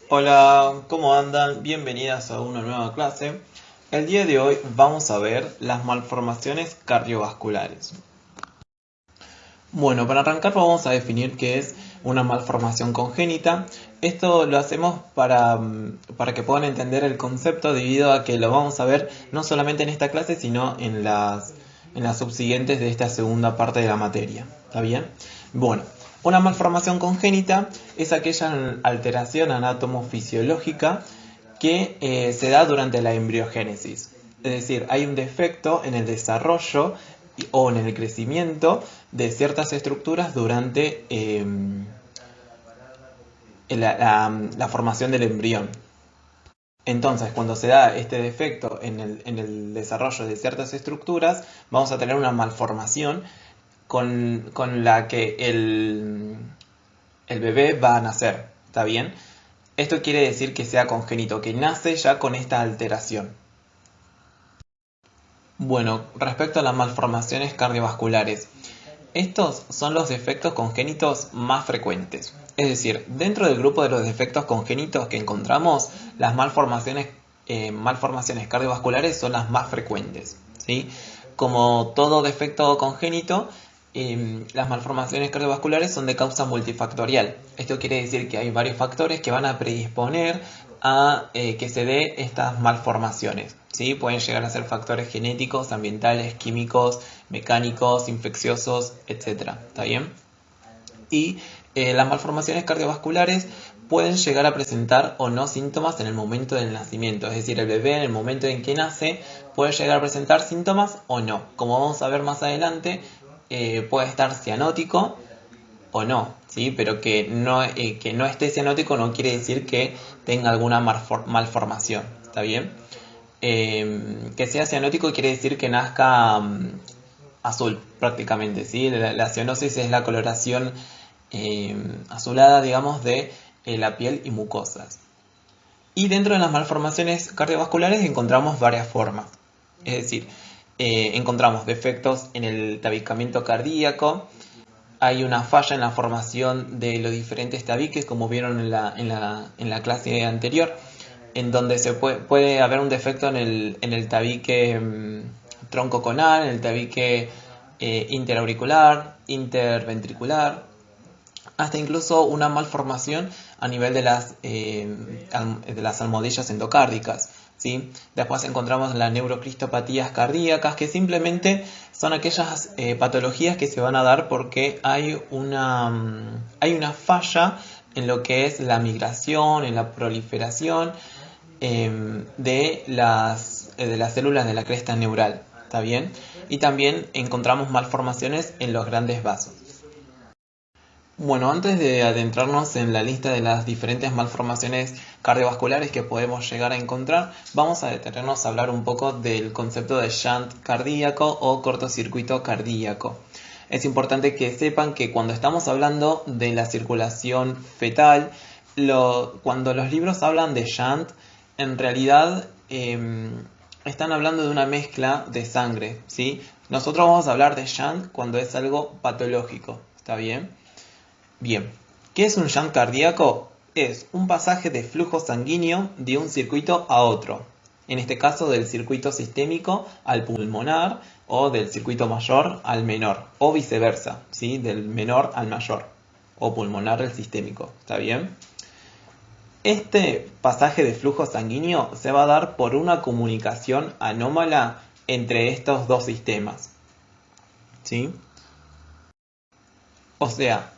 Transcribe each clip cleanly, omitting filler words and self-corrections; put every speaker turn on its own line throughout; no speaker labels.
Hola, ¿cómo andan? Bienvenidas a una nueva clase. El día de hoy vamos a ver las malformaciones cardiovasculares. Bueno, para arrancar vamos a definir qué es una malformación congénita. Esto lo hacemos para que puedan entender el concepto debido a que lo vamos a ver no solamente en esta clase, sino en las subsiguientes de esta segunda parte de la materia. ¿Está bien? Bueno, una malformación congénita es aquella alteración anatomofisiológica que se da durante la embriogénesis. Es decir, hay un defecto en el desarrollo o en el crecimiento de ciertas estructuras durante la formación del embrión. Entonces, cuando se da este defecto en el desarrollo de ciertas estructuras, vamos a tener una malformación con la que el bebé va a nacer. ¿Está bien? Esto quiere decir que sea congénito, que nace ya con esta alteración. Bueno, respecto a las malformaciones cardiovasculares, estos son los defectos congénitos más frecuentes. Es decir, dentro del grupo de los defectos congénitos que encontramos, las malformaciones cardiovasculares son las más frecuentes, ¿sí? Como todo defecto congénito, las malformaciones cardiovasculares son de causa multifactorial. Esto quiere decir que hay varios factores que van a predisponer a que se dé estas malformaciones, ¿sí? Pueden llegar a ser factores genéticos, ambientales, químicos, mecánicos, infecciosos, etc. ¿Está bien? Y las malformaciones cardiovasculares pueden llegar a presentar o no síntomas en el momento del nacimiento. Es decir, el bebé en el momento en que nace puede llegar a presentar síntomas o no. Como vamos a ver más adelante, puede estar cianótico o no, ¿sí? Pero que no esté cianótico no quiere decir que tenga alguna malformación. ¿Está bien? Que sea cianótico quiere decir que nazca azul prácticamente, ¿sí? La cianosis es la coloración azulada, digamos, de la piel y mucosas. Y dentro de las malformaciones cardiovasculares encontramos varias formas. Es decir, encontramos defectos en el tabicamiento cardíaco, hay una falla en la formación de los diferentes tabiques, como vieron en la clase anterior, en donde se puede haber un defecto en el tabique tronco conal, en el tabique interauricular, interventricular, hasta incluso una malformación a nivel de las almohadillas endocárdicas, ¿sí? Después encontramos las neurocristopatías cardíacas, que simplemente son aquellas patologías que se van a dar porque hay una falla en lo que es la migración, en la proliferación de las células de la cresta neural. ¿Está bien? Y también encontramos malformaciones en los grandes vasos. Bueno, antes de adentrarnos en la lista de las diferentes malformaciones cardiovasculares que podemos llegar a encontrar, vamos a detenernos a hablar un poco del concepto de shunt cardíaco o cortocircuito cardíaco. Es importante que sepan que cuando estamos hablando de la circulación fetal, cuando los libros hablan de shunt, en realidad están hablando de una mezcla de sangre, ¿sí? Nosotros vamos a hablar de shunt cuando es algo patológico, ¿está bien? Bien, ¿qué es un shunt cardíaco? Es un pasaje de flujo sanguíneo de un circuito a otro. En este caso del circuito sistémico al pulmonar o del circuito mayor al menor o viceversa, ¿sí? Del menor al mayor o pulmonar al sistémico. ¿Está bien? Este pasaje de flujo sanguíneo se va a dar por una comunicación anómala entre estos dos sistemas, ¿sí? O sea,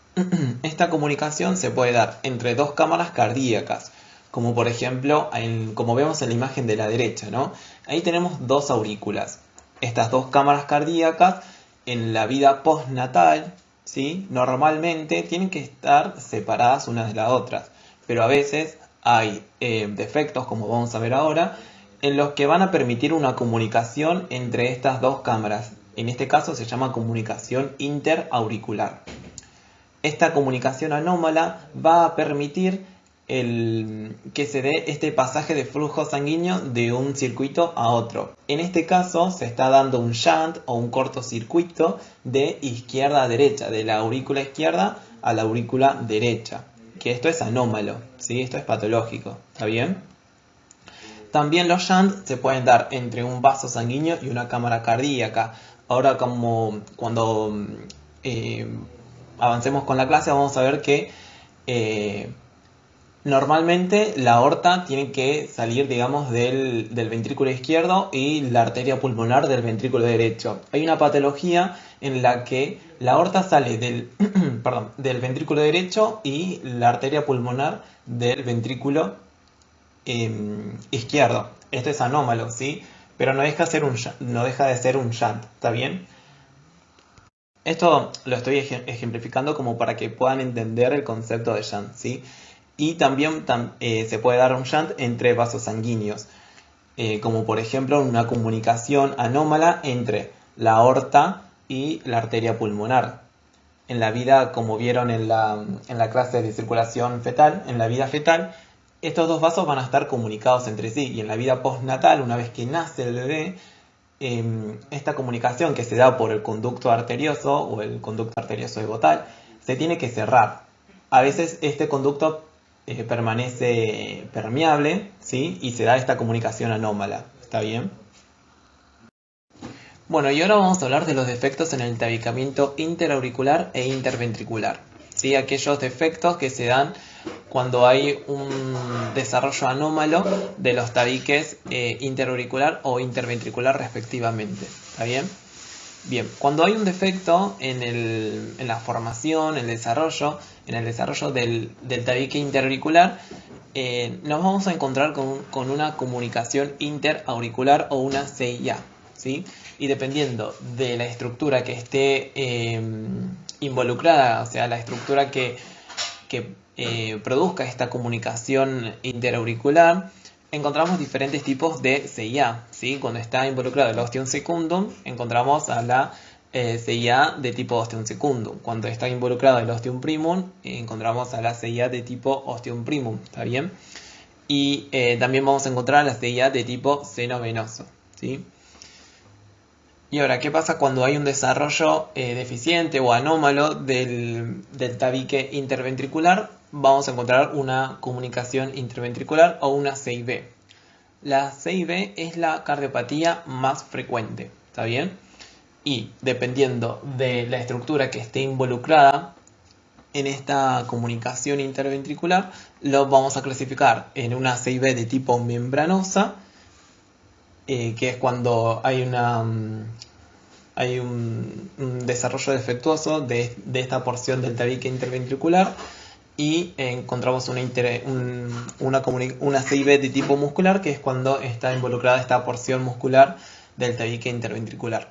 esta comunicación se puede dar entre dos cámaras cardíacas, como por ejemplo, como vemos en la imagen de la derecha, ¿no? Ahí tenemos dos aurículas. Estas dos cámaras cardíacas en la vida postnatal, ¿sí? Normalmente tienen que estar separadas unas de las otras, pero a veces hay defectos, como vamos a ver ahora, en los que van a permitir una comunicación entre estas dos cámaras. En este caso se llama comunicación interauricular. Esta comunicación anómala va a permitir que se dé este pasaje de flujo sanguíneo de un circuito a otro. En este caso se está dando un shunt o un cortocircuito de izquierda a derecha, de la aurícula izquierda a la aurícula derecha. que esto es anómalo, ¿sí? Esto es patológico, ¿está bien? También los shunt se pueden dar entre un vaso sanguíneo y una cámara cardíaca. Ahora, como cuando eh, avancemos con la clase, vamos a ver que eh, normalmente la aorta tiene que salir, digamos, del ventrículo izquierdo y la arteria pulmonar del ventrículo derecho. Hay una patología en la que la aorta sale del, perdón, del ventrículo derecho y la arteria pulmonar del ventrículo izquierdo. Esto es anómalo, ¿sí? Pero no deja de ser un shunt, ¿está bien? Esto lo estoy ejemplificando como para que puedan entender el concepto de shunt, ¿sí? Y también se puede dar un shunt entre vasos sanguíneos, como por ejemplo una comunicación anómala entre la aorta y la arteria pulmonar. En la vida, como vieron en la clase de circulación fetal, en la vida fetal, estos dos vasos van a estar comunicados entre sí, y en la vida postnatal, una vez que nace el bebé, esta comunicación que se da por el conducto arterioso o el conducto arterioso hipotal se tiene que cerrar. A veces este conducto permanece permeable, ¿sí? Y se da esta comunicación anómala. ¿Está bien? Bueno, y ahora vamos a hablar de los defectos en el tabicamiento interauricular e interventricular. ¿Sí? Aquellos defectos que se dan cuando hay un desarrollo anómalo de los tabiques interauricular o interventricular respectivamente. ¿Está bien? Bien, cuando hay un defecto en la formación, en el desarrollo del tabique interauricular, nos vamos a encontrar con una comunicación interauricular o una CIA, ¿sí? Y dependiendo de la estructura que esté involucrada, o sea, la estructura que produzca esta comunicación interauricular, encontramos diferentes tipos de CIA, ¿sí? Cuando está involucrado el ostium secundum, encontramos a la CIA de tipo ostium secundum. Cuando está involucrado el ostium primum, encontramos a la CIA de tipo ostium primum, ¿está bien? Y también vamos a encontrar a la CIA de tipo seno venoso, ¿sí? Y ahora, ¿qué pasa cuando hay un desarrollo deficiente o anómalo del tabique interventricular? Vamos a encontrar una comunicación interventricular o una CIV. La CIV es la cardiopatía más frecuente, ¿está bien? Y dependiendo de la estructura que esté involucrada en esta comunicación interventricular, lo vamos a clasificar en una CIV de tipo membranosa, que es cuando hay un desarrollo defectuoso de esta porción del tabique interventricular, y encontramos una CIV de tipo muscular, que es cuando está involucrada esta porción muscular del tabique interventricular.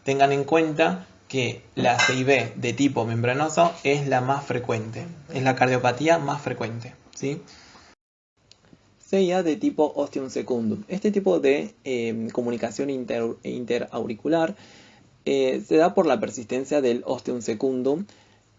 Tengan en cuenta que la CIV de tipo membranoso es la más frecuente, es la cardiopatía más frecuente, ¿sí? CIA de tipo ostium secundum. Este tipo de comunicación interauricular se da por la persistencia del ostium secundum,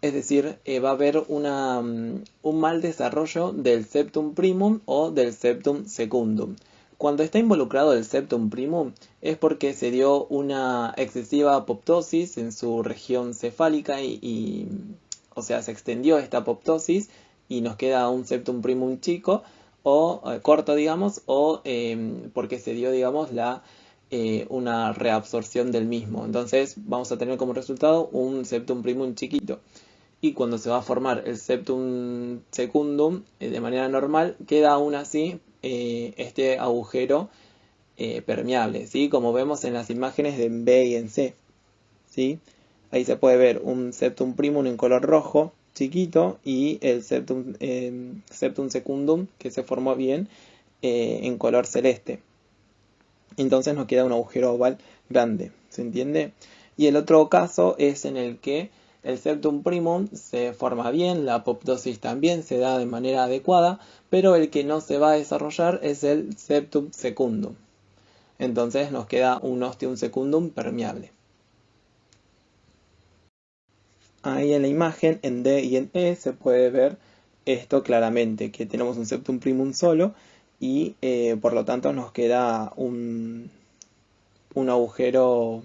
es decir, va a haber un mal desarrollo del septum primum o del septum secundum. Cuando está involucrado el septum primum es porque se dio una excesiva apoptosis en su región cefálica o sea, se extendió esta apoptosis y nos queda un septum primum chico o corto, digamos, o porque se dio, digamos, una reabsorción del mismo. Entonces vamos a tener como resultado un septum primum chiquito. Y cuando se va a formar el septum secundum de manera normal, queda aún así este agujero permeable, ¿sí? Como vemos en las imágenes de B y en C, ¿sí? Ahí se puede ver un septum primum en color rojo, chiquito, y el septum secundum, que se formó bien, en color celeste. Entonces nos queda un agujero oval grande, ¿se entiende? Y el otro caso es en el que el septum primum se forma bien, la apoptosis también se da de manera adecuada, pero el que no se va a desarrollar es el septum secundum. Entonces nos queda un ostium secundum permeable. Ahí en la imagen, en D y en E, se puede ver esto claramente, que tenemos un septum primum solo y por lo tanto nos queda un agujero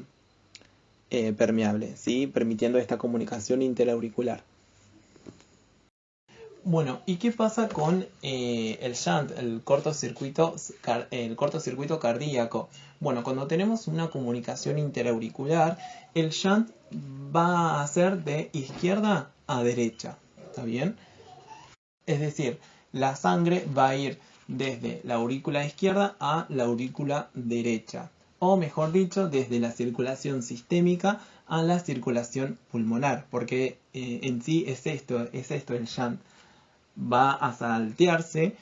permeable, ¿sí? Permitiendo esta comunicación interauricular. Bueno, ¿y qué pasa con el shunt, el cortocircuito cardíaco? Bueno, cuando tenemos una comunicación interauricular, el shunt va a ser de izquierda a derecha, ¿está bien? Es decir, la sangre va a ir desde la aurícula izquierda a la aurícula derecha, o mejor dicho, desde la circulación sistémica a la circulación pulmonar, porque en sí es esto el shunt. Va a saltearse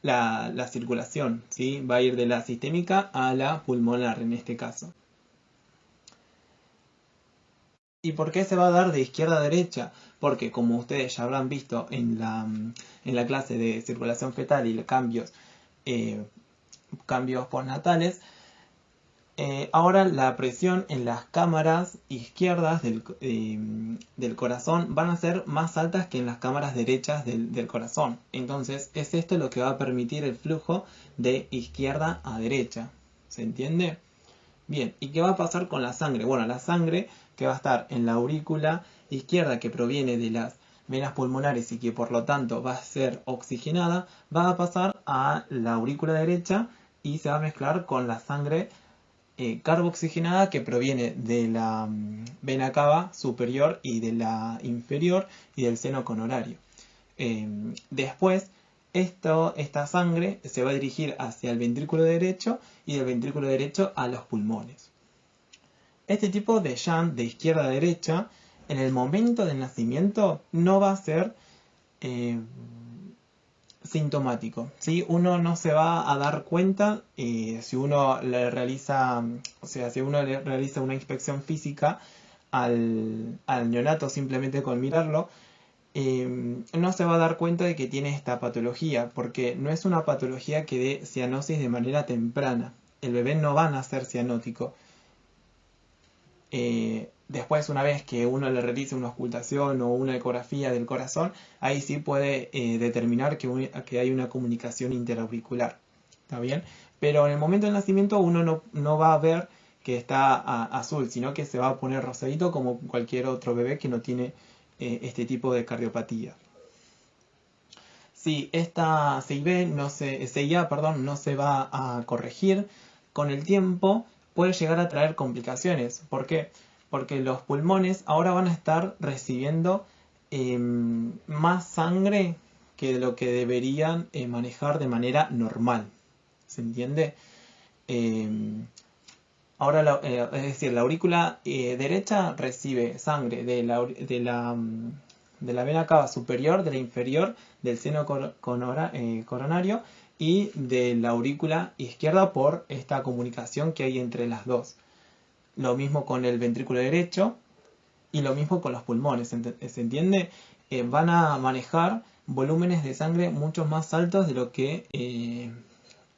la circulación, ¿sí? Va a ir de la sistémica a la pulmonar en este caso. ¿Y por qué se va a dar de izquierda a derecha? Porque como ustedes ya habrán visto en la clase de circulación fetal y cambios postnatales, ahora la presión en las cámaras izquierdas del corazón van a ser más altas que en las cámaras derechas del corazón. Entonces es esto lo que va a permitir el flujo de izquierda a derecha. ¿Se entiende? Bien, ¿y qué va a pasar con la sangre? Bueno, la sangre que va a estar en la aurícula izquierda, que proviene de las venas pulmonares y que por lo tanto va a ser oxigenada, va a pasar a la aurícula derecha y se va a mezclar con la sangre carboxigenada que proviene de la vena cava superior y de la inferior y del seno coronario. Después, esta sangre se va a dirigir hacia el ventrículo derecho y del ventrículo derecho a los pulmones. Este tipo de shunt de izquierda a derecha, en el momento del nacimiento, no va a ser sintomático, ¿sí? Uno no se va a dar cuenta si uno le realiza, si uno le realiza una inspección física al neonato simplemente con mirarlo, no se va a dar cuenta de que tiene esta patología, porque no es una patología que dé cianosis de manera temprana. El bebé no va a nacer cianótico. Después, una vez que uno le realice una auscultación o una ecografía del corazón, ahí sí puede determinar que hay una comunicación interauricular. ¿Está bien? Pero en el momento del nacimiento uno no va a ver que está azul, sino que se va a poner rosadito como cualquier otro bebé que no tiene este tipo de cardiopatía. Si esta CIA, no se va a corregir con el tiempo, puede llegar a traer complicaciones. ¿Por qué? Porque los pulmones ahora van a estar recibiendo más sangre que lo que deberían manejar de manera normal. ¿Se entiende? Ahora, es decir, la aurícula derecha recibe sangre de la vena cava superior, de la inferior, del seno coronario y de la aurícula izquierda por esta comunicación que hay entre las dos. Lo mismo con el ventrículo derecho y lo mismo con los pulmones, ¿se entiende? Van a manejar volúmenes de sangre mucho más altos de lo que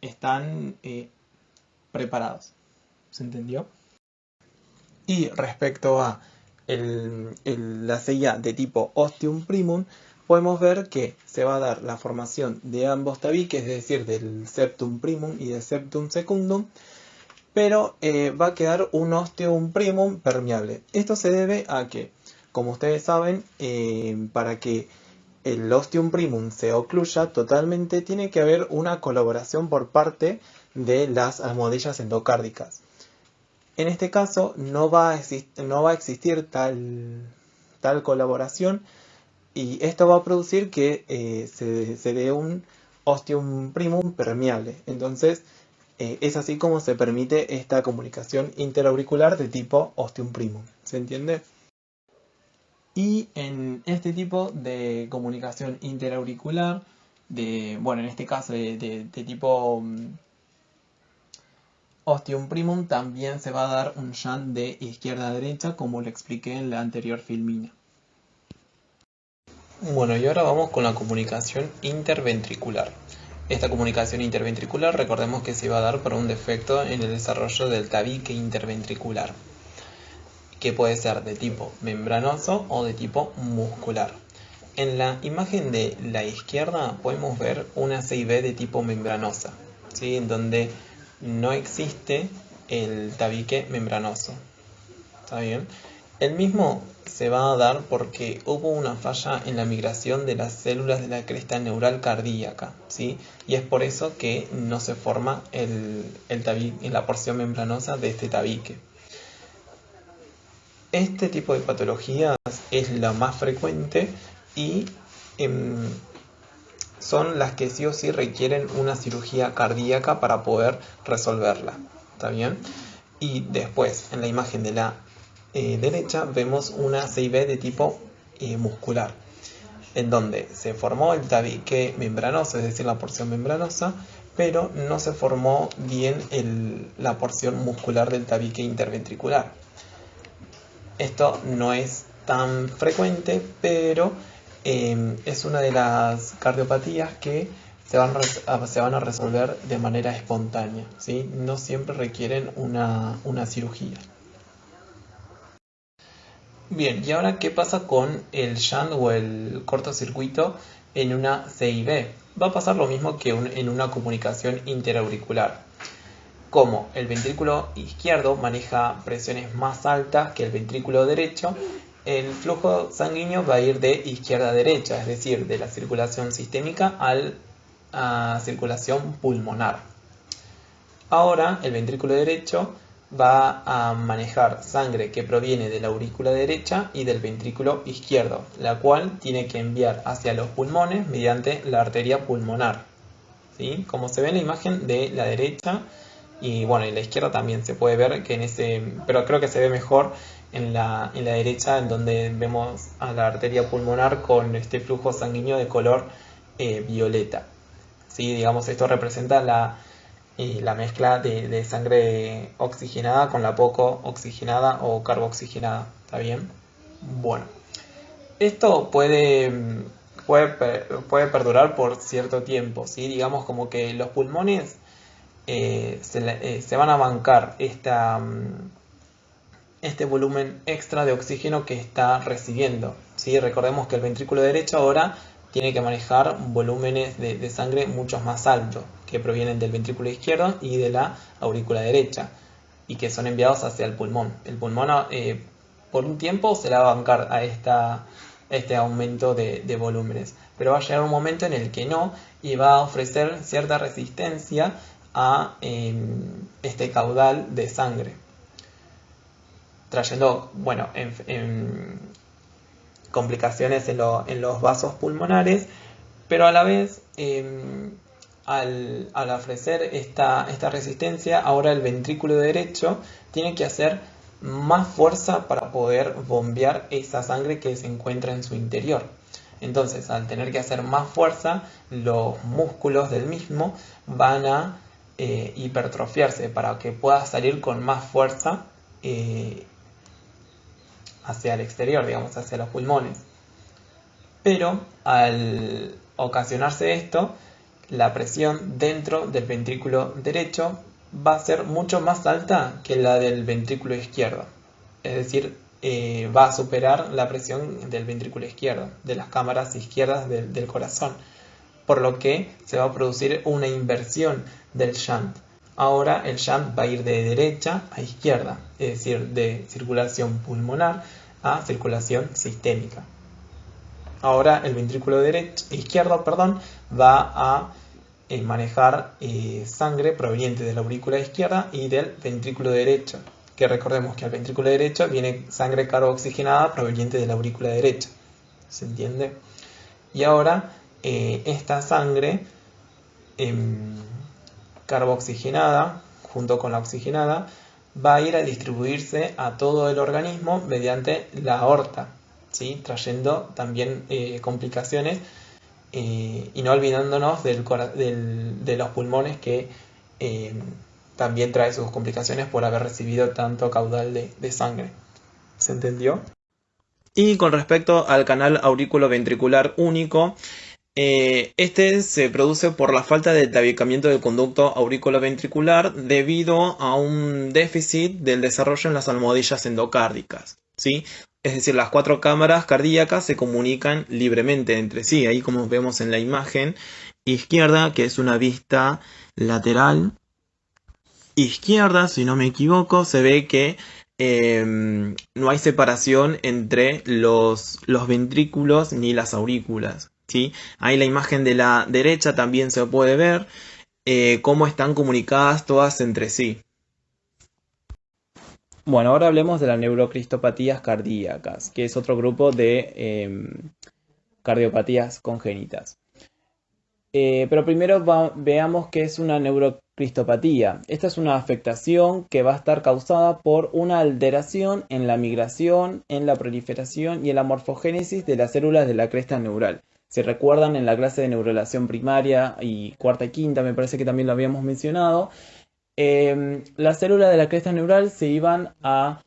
están preparados. ¿Se entendió? Y respecto a la CIA de tipo Ostium Primum, podemos ver que se va a dar la formación de ambos tabiques, es decir, del Septum Primum y del Septum Secundum, pero va a quedar un Ostium Primum permeable. Esto se debe a que, como ustedes saben, para que el Ostium Primum se ocluya totalmente, tiene que haber una colaboración por parte de las almohadillas endocárdicas. En este caso no va a existir tal colaboración y esto va a producir que se dé un Ostium Primum permeable. Entonces es así como se permite esta comunicación interauricular de tipo Ostium Primum. ¿Se entiende? Y en este tipo de comunicación interauricular, en este caso de tipo Ostium Primum, también se va a dar un shunt de izquierda a derecha, como lo expliqué en la anterior filmina. Bueno, y ahora vamos con la comunicación interventricular. Esta comunicación interventricular, recordemos que se va a dar por un defecto en el desarrollo del tabique interventricular, que puede ser de tipo membranoso o de tipo muscular. En la imagen de la izquierda podemos ver una CIB de tipo membranosa, ¿sí? En donde no existe el tabique membranoso. ¿Está bien? El mismo se va a dar porque hubo una falla en la migración de las células de la cresta neural cardíaca, ¿sí? Y es por eso que no se forma el tabique, en la porción membranosa de este tabique. Este tipo de patologías es la más frecuente y son las que sí o sí requieren una cirugía cardíaca para poder resolverla. ¿Está bien? Y después, en la imagen de la derecha, vemos una CIB de tipo muscular, en donde se formó el tabique membranoso, es decir, la porción membranosa, pero no se formó bien la porción muscular del tabique interventricular. Esto no es tan frecuente, pero es una de las cardiopatías que se van a resolver de manera espontánea, ¿sí? No siempre requieren una cirugía. Bien, ¿y ahora qué pasa con el shunt o el cortocircuito en una CIB? Va a pasar lo mismo que en una comunicación interauricular. Como el ventrículo izquierdo maneja presiones más altas que el ventrículo derecho, el flujo sanguíneo va a ir de izquierda a derecha, es decir, de la circulación sistémica a circulación pulmonar. Ahora el ventrículo derecho va a manejar sangre que proviene de la aurícula derecha y del ventrículo izquierdo, la cual tiene que enviar hacia los pulmones mediante la arteria pulmonar, ¿sí? Como se ve en la imagen de la derecha, y bueno, en la izquierda también se puede ver que pero creo que se ve mejor en la derecha, en donde vemos a la arteria pulmonar con este flujo sanguíneo de color violeta. ¿Sí? Digamos, esto representa la mezcla de sangre oxigenada con la poco oxigenada o carbooxigenada. ¿Está bien? Bueno, esto puede perdurar por cierto tiempo, ¿sí? Digamos como que los pulmones se van a bancar este volumen extra de oxígeno que está recibiendo, ¿sí? Recordemos que el ventrículo derecho ahora tiene que manejar volúmenes de sangre mucho más altos, que provienen del ventrículo izquierdo y de la aurícula derecha, y que son enviados hacia el pulmón. El pulmón por un tiempo se la va a bancar a este aumento de volúmenes, pero va a llegar un momento en el que no, y va a ofrecer cierta resistencia a este caudal de sangre, trayendo, bueno, complicaciones en los vasos pulmonares, pero a la vez, al ofrecer esta resistencia, ahora el ventrículo derecho tiene que hacer más fuerza para poder bombear esa sangre que se encuentra en su interior. Entonces, al tener que hacer más fuerza, los músculos del mismo van a hipertrofiarse para que pueda salir con más fuerza hacia el exterior, digamos, hacia los pulmones. Pero al ocasionarse esto, la presión dentro del ventrículo derecho va a ser mucho más alta que la del ventrículo izquierdo. Es decir, va a superar la presión del ventrículo izquierdo, de las cámaras izquierdas del corazón, por lo que se va a producir una inversión del shunt. Ahora el shunt va a ir de derecha a izquierda, es decir, de circulación pulmonar a circulación sistémica. Ahora el ventrículo izquierdo va a manejar sangre proveniente de la aurícula izquierda y del ventrículo derecho, que recordemos que al ventrículo derecho viene sangre carbooxigenada proveniente de la aurícula derecha. ¿Se entiende? Y ahora esta sangre carbooxigenada junto con la oxigenada va a ir a distribuirse a todo el organismo mediante la aorta, ¿sí? Trayendo también complicaciones y no olvidándonos de los pulmones, que también trae sus complicaciones por haber recibido tanto caudal de sangre. ¿Se entendió? Y con respecto al canal aurículo-ventricular único, este se produce por la falta de tabicamiento del conducto auriculoventricular debido a un déficit del desarrollo en las almohadillas endocárdicas, ¿sí? Es decir, las 4 cámaras cardíacas se comunican libremente entre sí. Ahí, como vemos en la imagen izquierda, que es una vista lateral izquierda, si no me equivoco, se ve que no hay separación entre los ventrículos ni las aurículas, ¿sí? Ahí la imagen de la derecha también se puede ver cómo están comunicadas todas entre sí. Bueno, ahora hablemos de las neurocristopatías cardíacas, que es otro grupo de cardiopatías congénitas. Pero primero veamos qué es una neurocristopatía. Esta es una afectación que va a estar causada por una alteración en la migración, en la proliferación y en la morfogénesis de las células de la cresta neural. Si recuerdan, en la clase de neurulación primaria y cuarta y quinta, me parece que también lo habíamos mencionado, las células de la cresta neural se iban a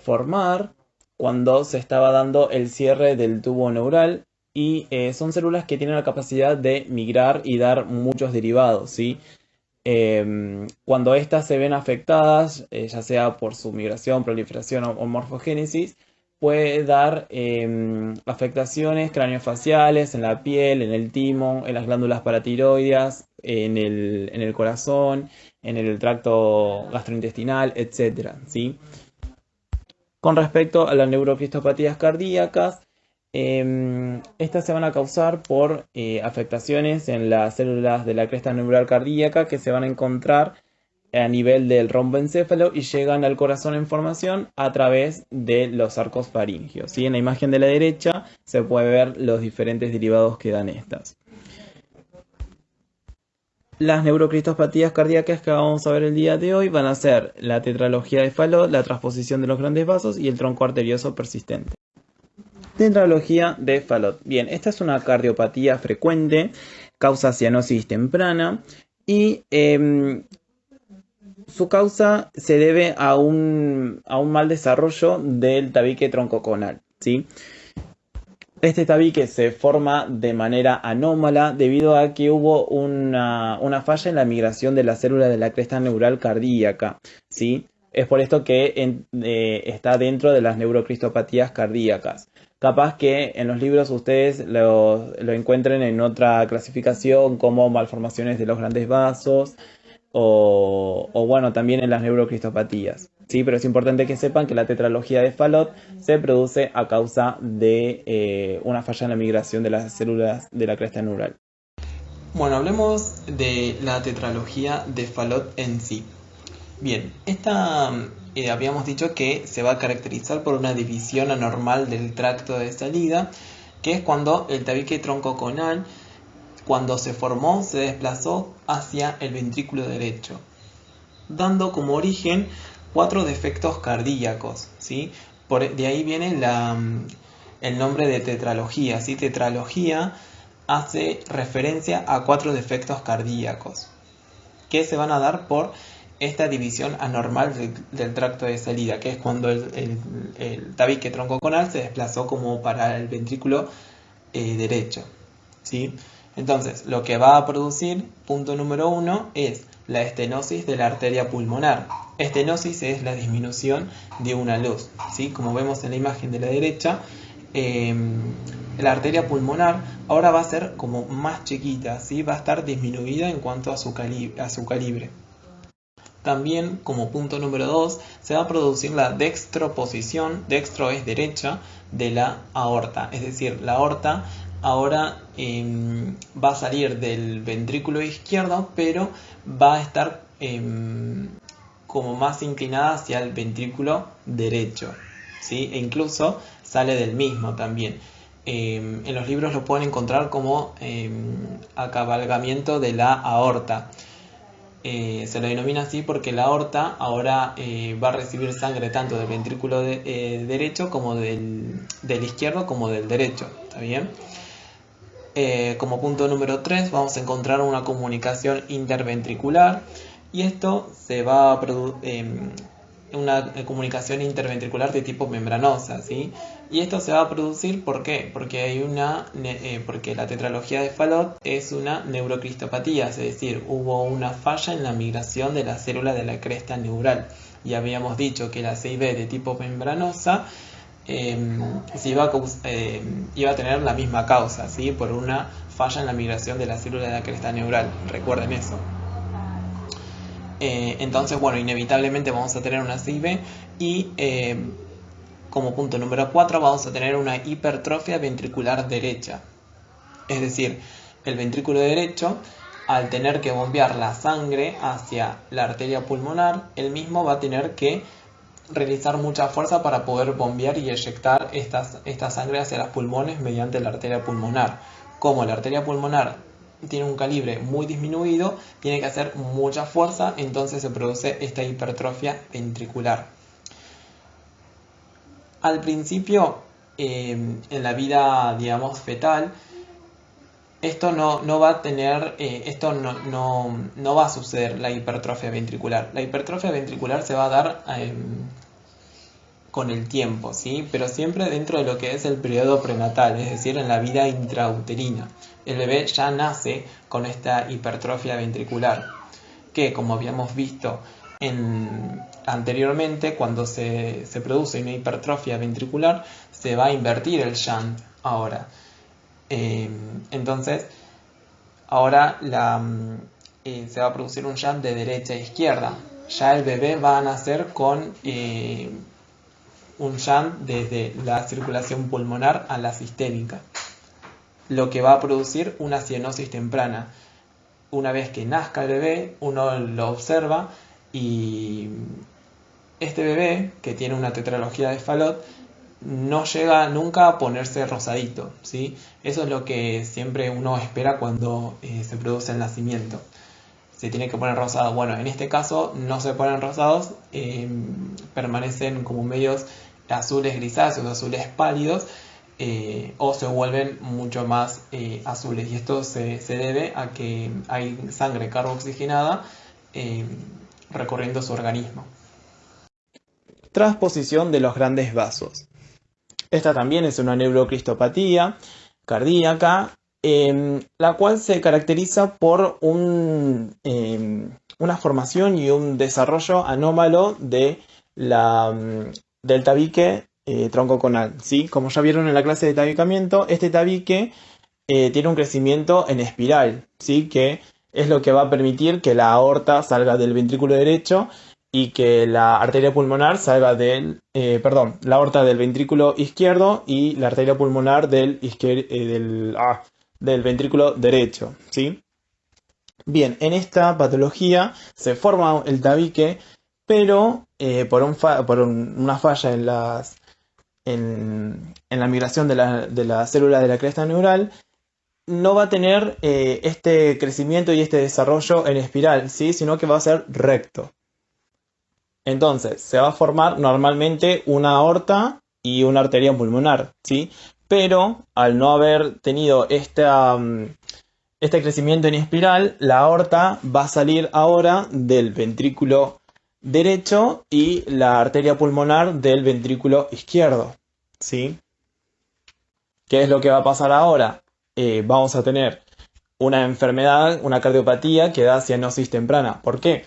formar cuando se estaba dando el cierre del tubo neural y son células que tienen la capacidad de migrar y dar muchos derivados, ¿sí? Cuando estas se ven afectadas, ya sea por su migración, proliferación o morfogénesis, puede dar afectaciones craneofaciales en la piel, en el timo, en las glándulas paratiroideas, en el corazón, en el tracto gastrointestinal, etc. ¿Sí? Con respecto a las neurocristopatías cardíacas, estas se van a causar por afectaciones en las células de la cresta neural cardíaca que se van a encontrar a nivel del romboencéfalo y llegan al corazón en formación a través de los arcos faringios, ¿sí? En la imagen de la derecha se puede ver los diferentes derivados que dan estas. Las neurocristopatías cardíacas que vamos a ver el día de hoy van a ser la tetralogía de Fallot, la transposición de los grandes vasos y el tronco arterioso persistente. Tetralogía de Fallot. Bien, esta es una cardiopatía frecuente, causa cianosis temprana y su causa se debe a un mal desarrollo del tabique troncoconal, ¿sí? Este tabique se forma de manera anómala debido a que hubo una falla en la migración de la célula de la cresta neural cardíaca, ¿sí? Es por esto que está dentro de las neurocristopatías cardíacas. Capaz que en los libros ustedes lo encuentren en otra clasificación como malformaciones de los grandes vasos o bueno, también en las neurocristopatías. Sí, pero es importante que sepan que la tetralogía de Fallot se produce a causa de una falla en la migración de las células de la cresta neural. Bueno, hablemos de la tetralogía de Fallot en sí. Bien, esta habíamos dicho que se va a caracterizar por una división anormal del tracto de salida, que es cuando el tabique troncoconal, cuando se formó, se desplazó hacia el ventrículo derecho, dando como origen 4 defectos cardíacos, ¿sí? De ahí viene el nombre de tetralogía, ¿sí? Tetralogía hace referencia a 4 defectos cardíacos que se van a dar por esta división anormal del tracto de salida, que es cuando el tabique troncoconal se desplazó como para el ventrículo derecho, ¿sí? Entonces, lo que va a producir, punto número 1, es la estenosis de la arteria pulmonar. Estenosis es la disminución de una luz, ¿sí? Como vemos en la imagen de la derecha, la arteria pulmonar ahora va a ser como más chiquita, ¿sí? Va a estar disminuida en cuanto a su calibre. También, como punto número 2, se va a producir la dextroposición, dextro es derecha, de la aorta. Es decir, la aorta ahora va a salir del ventrículo izquierdo, pero va a estar como más inclinada hacia el ventrículo derecho, ¿sí? E incluso sale del mismo también. En los libros lo pueden encontrar como acabalgamiento de la aorta. Se lo denomina así porque la aorta ahora va a recibir sangre tanto del ventrículo derecho como del izquierdo como del derecho, ¿está bien? Como punto número 3 vamos a encontrar una comunicación interventricular y esto se va a producir una comunicación interventricular de tipo membranosa, ¿sí? Y esto se va a producir, ¿por qué? Porque porque la tetralogía de Fallot es una neurocristopatía, es decir, hubo una falla en la migración de la célula de la cresta neural. Y habíamos dicho que la CIB de tipo membranosa iba a tener la misma causa, ¿sí? Por una falla en la migración de la célula de la cresta neural. Recuerden eso. Entonces, bueno, inevitablemente vamos a tener una CIB y como punto número 4 vamos a tener una hipertrofia ventricular derecha. Es decir, el ventrículo derecho, al tener que bombear la sangre hacia la arteria pulmonar, él mismo va a tener que realizar mucha fuerza para poder bombear y eyectar esta sangre hacia los pulmones mediante la arteria pulmonar. Como la arteria pulmonar tiene un calibre muy disminuido, tiene que hacer mucha fuerza, entonces se produce esta hipertrofia ventricular. Al principio, en la vida, digamos, fetal, esto no va a tener, no va a suceder la hipertrofia ventricular. La hipertrofia ventricular se va a dar con el tiempo, ¿sí? Pero siempre dentro de lo que es el periodo prenatal, es decir, en la vida intrauterina. El bebé ya nace con esta hipertrofia ventricular, que como habíamos visto anteriormente, cuando se produce una hipertrofia ventricular, se va a invertir el shunt ahora. Entonces, ahora se va a producir un shunt de derecha a izquierda. Ya el bebé va a nacer con un shunt desde la circulación pulmonar a la sistémica, lo que va a producir una cianosis temprana. Una vez que nazca el bebé, uno lo observa y este bebé, que tiene una tetralogía de Fallot, no llega nunca a ponerse rosadito, ¿sí? Eso es lo que siempre uno espera cuando se produce el nacimiento. Se tiene que poner rosado. Bueno, en este caso no se ponen rosados, permanecen como medios azules grisáceos, azules pálidos, o se vuelven mucho más azules. Y esto se debe a que hay sangre carboxigenada recorriendo su organismo. Transposición de los grandes vasos. Esta también es una neurocristopatía cardíaca, la cual se caracteriza por una formación y un desarrollo anómalo del tabique troncoconal, ¿sí? Como ya vieron en la clase de tabicamiento, este tabique tiene un crecimiento en espiral, ¿sí? Que es lo que va a permitir que la aorta salga del ventrículo derecho y que la arteria pulmonar salga la aorta del ventrículo izquierdo y la arteria pulmonar del ventrículo derecho, ¿sí? Bien, en esta patología se forma el tabique, pero por una falla en la migración de la célula de la cresta neural, no va a tener este crecimiento y este desarrollo en espiral, ¿sí? Sino que va a ser recto. Entonces, se va a formar normalmente una aorta y una arteria pulmonar, ¿sí? Pero al no haber tenido este crecimiento en espiral, la aorta va a salir ahora del ventrículo derecho y la arteria pulmonar del ventrículo izquierdo, ¿sí? ¿Qué es lo que va a pasar ahora? Vamos a tener una enfermedad, una cardiopatía que da cianosis temprana. ¿Por qué?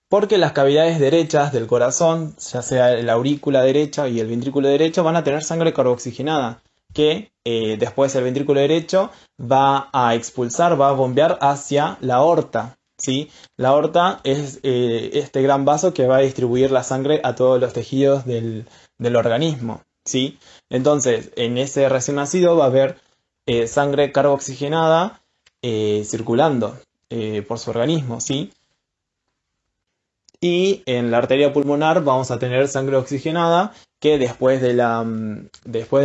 Porque las cavidades derechas del corazón, ya sea la aurícula derecha y el ventrículo derecho, van a tener sangre carboxigenada, que después el ventrículo derecho va a expulsar, va a bombear hacia la aorta, ¿sí? La aorta es este gran vaso que va a distribuir la sangre a todos los tejidos del organismo, ¿sí? Entonces, en ese recién nacido va a haber sangre carboxigenada circulando por su organismo, ¿sí? Y en la arteria pulmonar vamos a tener sangre oxigenada que después del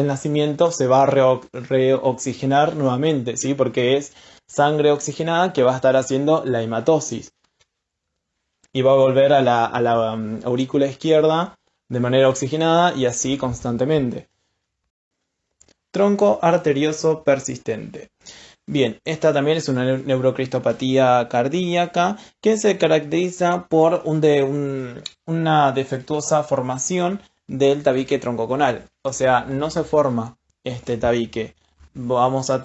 nacimiento se va a reoxigenar nuevamente, ¿sí? Porque es sangre oxigenada que va a estar haciendo la hematosis. Y va a volver a la aurícula izquierda de manera oxigenada y así constantemente. Tronco arterioso persistente. Bien, esta también es una neurocristopatía cardíaca que se caracteriza por una defectuosa formación del tabique troncoconal. O sea, no se forma este tabique. No vamos a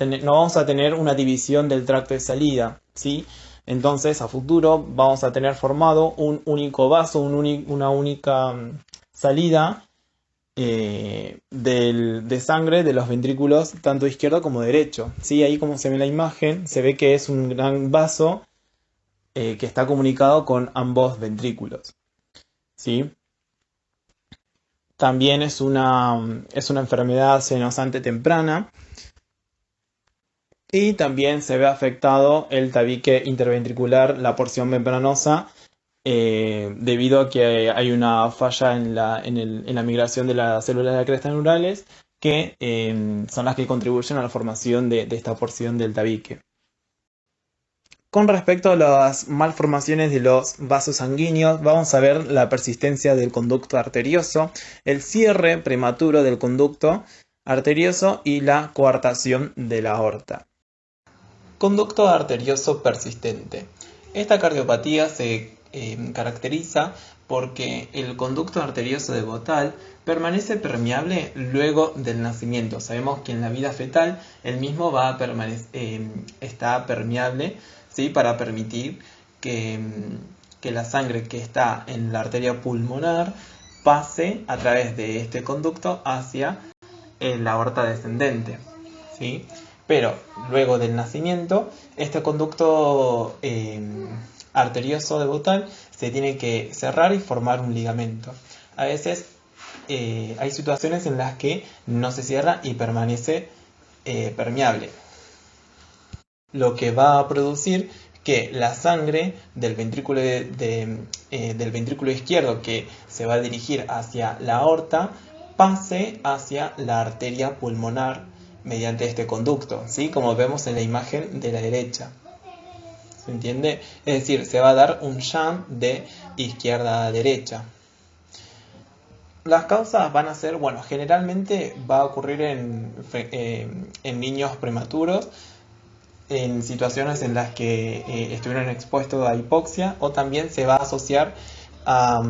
tener una división del tracto de salida, ¿sí? Entonces, a futuro vamos a tener formado un único vaso, una única salida de sangre de los ventrículos tanto izquierdo como derecho, ¿sí? Ahí como se ve en la imagen se ve que es un gran vaso
que está comunicado con ambos ventrículos, ¿sí? También es una enfermedad senosante temprana y también se ve afectado el tabique interventricular, la porción membranosa, debido a que hay una falla en la migración de las células de la cresta neurales que son las que contribuyen a la formación de esta porción del tabique. Con respecto a las malformaciones de los vasos sanguíneos, vamos a ver la persistencia del conducto arterioso, el cierre prematuro del conducto arterioso y la coartación de la aorta.
Conducto arterioso persistente. Esta cardiopatía se caracteriza porque el conducto arterioso de Bottal permanece permeable luego del nacimiento. Sabemos que en la vida fetal el mismo está permeable, ¿sí? Para permitir que la sangre que está en la arteria pulmonar pase a través de este conducto hacia la aorta descendente, ¿sí? Pero luego del nacimiento, este conducto arterioso de Bottal se tiene que cerrar y formar un ligamento. A veces hay situaciones en las que no se cierra y permanece permeable, lo que va a producir que la sangre del ventrículo, del ventrículo izquierdo que se va a dirigir hacia la aorta pase hacia la arteria pulmonar mediante este conducto, ¿sí? Como vemos en la imagen de la derecha. ¿Se entiende? Es decir, se va a dar un jam de izquierda a derecha. Las causas van a ser, bueno, generalmente va a ocurrir en niños prematuros, en situaciones en las que estuvieron expuestos a hipoxia, o también se va a asociar a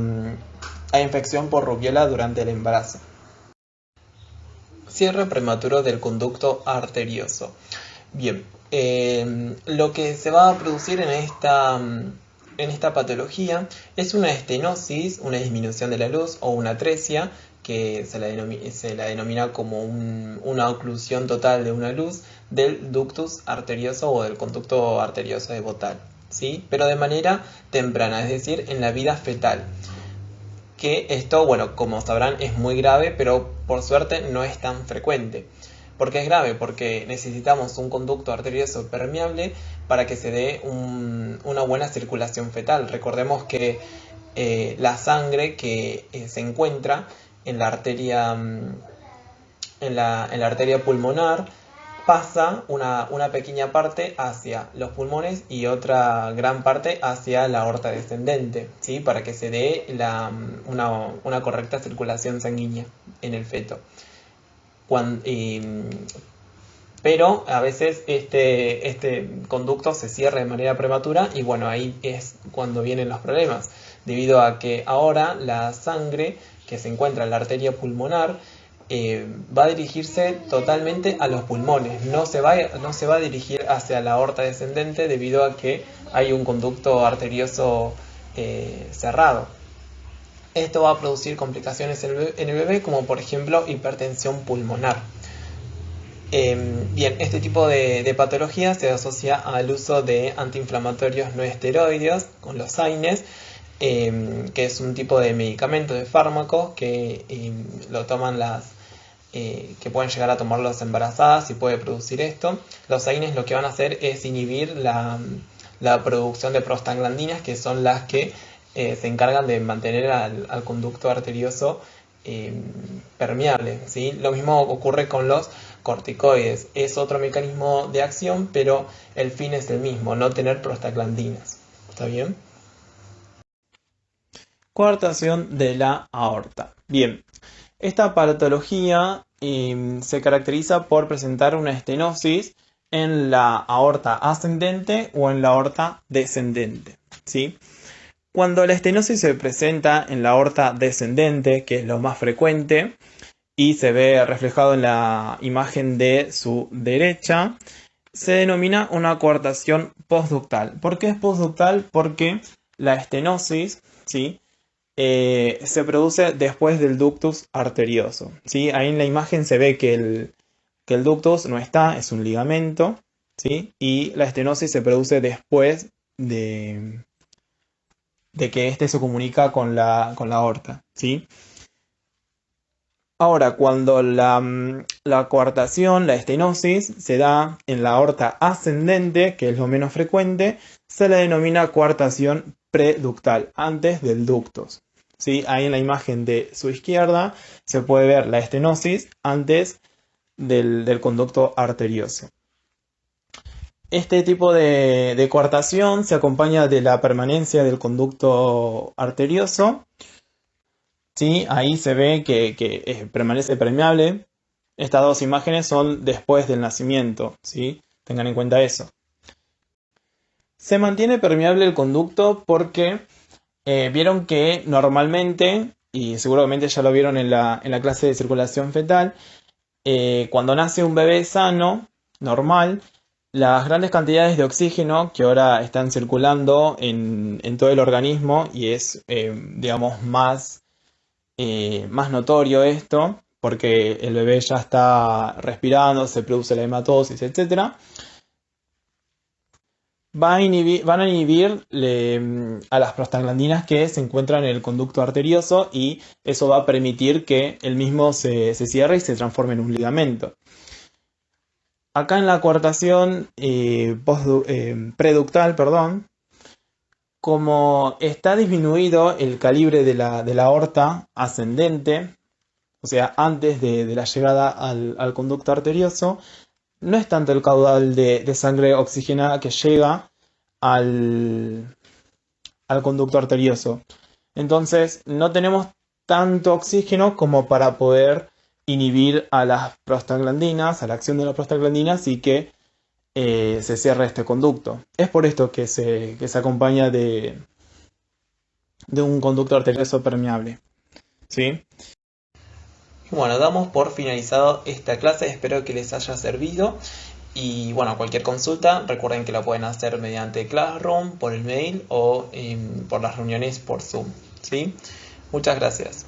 infección por rubiola durante el embarazo. Cierre prematuro del conducto arterioso. Bien, lo que se va a producir en esta patología es una estenosis, una disminución de la luz o una atresia, que se la denomina como una oclusión total de una luz del ductus arterioso o del conducto arterioso de Bottal, ¿sí? Pero de manera temprana, es decir, en la vida fetal. Que esto, bueno, como sabrán, es muy grave, pero por suerte no es tan frecuente. ¿Por qué es grave? Porque necesitamos un conducto arterioso permeable para que se dé una buena circulación fetal. Recordemos que la sangre que se encuentra en la arteria, en la arteria pulmonar pasa una pequeña parte hacia los pulmones y otra gran parte hacia la aorta descendente, ¿sí? Para que se dé una correcta circulación sanguínea en el feto. Pero a veces este conducto se cierra de manera prematura y bueno, ahí es cuando vienen los problemas, debido a que ahora la sangre que se encuentra en la arteria pulmonar va a dirigirse totalmente a los pulmones, no se va a dirigir hacia la aorta descendente debido a que hay un conducto arterioso cerrado. Esto va a producir complicaciones en el bebé, como por ejemplo hipertensión pulmonar. Bien, este tipo de patología se asocia al uso de antiinflamatorios no esteroideos, con los AINES, que es un tipo de medicamento, de fármaco que lo toman que pueden llegar a tomar las embarazadas y puede producir esto. Los AINES lo que van a hacer es inhibir la producción de prostaglandinas, que son las que se encargan de mantener al conducto arterioso permeable, ¿sí? Lo mismo ocurre con los corticoides. Es otro mecanismo de acción, pero el fin es el mismo, no tener prostaglandinas. ¿Está bien?
Coartación de la aorta. Bien, esta patología se caracteriza por presentar una estenosis en la aorta ascendente o en la aorta descendente, ¿sí? Cuando la estenosis se presenta en la aorta descendente, que es lo más frecuente, y se ve reflejado en la imagen de su derecha, se denomina una coartación postductal. ¿Por qué es postductal? Porque la estenosis, ¿sí?, se produce después del ductus arterioso, ¿sí? Ahí en la imagen se ve que el ductus no está, es un ligamento, ¿sí? Y la estenosis se produce después de que éste se comunica con la aorta, ¿sí? Ahora, cuando la coartación, la estenosis, se da en la aorta ascendente, que es lo menos frecuente, se le denomina coartación preductal, antes del ductus. ¿Sí? Ahí en la imagen de su izquierda se puede ver la estenosis antes del conducto arterioso. Este tipo de coartación se acompaña de la permanencia del conducto arterioso. ¿Sí? Ahí se ve que permanece permeable. Estas dos imágenes son después del nacimiento, ¿sí? Tengan en cuenta eso. Se mantiene permeable el conducto porque vieron que normalmente, y seguramente ya lo vieron en la clase de circulación fetal, cuando nace un bebé sano, normal, las grandes cantidades de oxígeno que ahora están circulando en todo el organismo y es, digamos, más notorio esto, porque el bebé ya está respirando, se produce la hematosis, etc. Van a inhibir a las prostaglandinas que se encuentran en el conducto arterioso y eso va a permitir que el mismo se cierre y se transforme en un ligamento. Acá en la coartación preductal, como está disminuido el calibre de la aorta ascendente, o sea, antes de la llegada al conducto arterioso, no es tanto el caudal de sangre oxigenada que llega al conducto arterioso. Entonces, no tenemos tanto oxígeno como para poder inhibir a las prostaglandinas, a la acción de las prostaglandinas y que se cierre este conducto. Es por esto que se acompaña de un conducto arterioso permeable. ¿Sí?
Bueno, damos por finalizado esta clase, espero que les haya servido y bueno, cualquier consulta recuerden que la pueden hacer mediante Classroom, por el mail o por las reuniones por Zoom, ¿sí? Muchas gracias.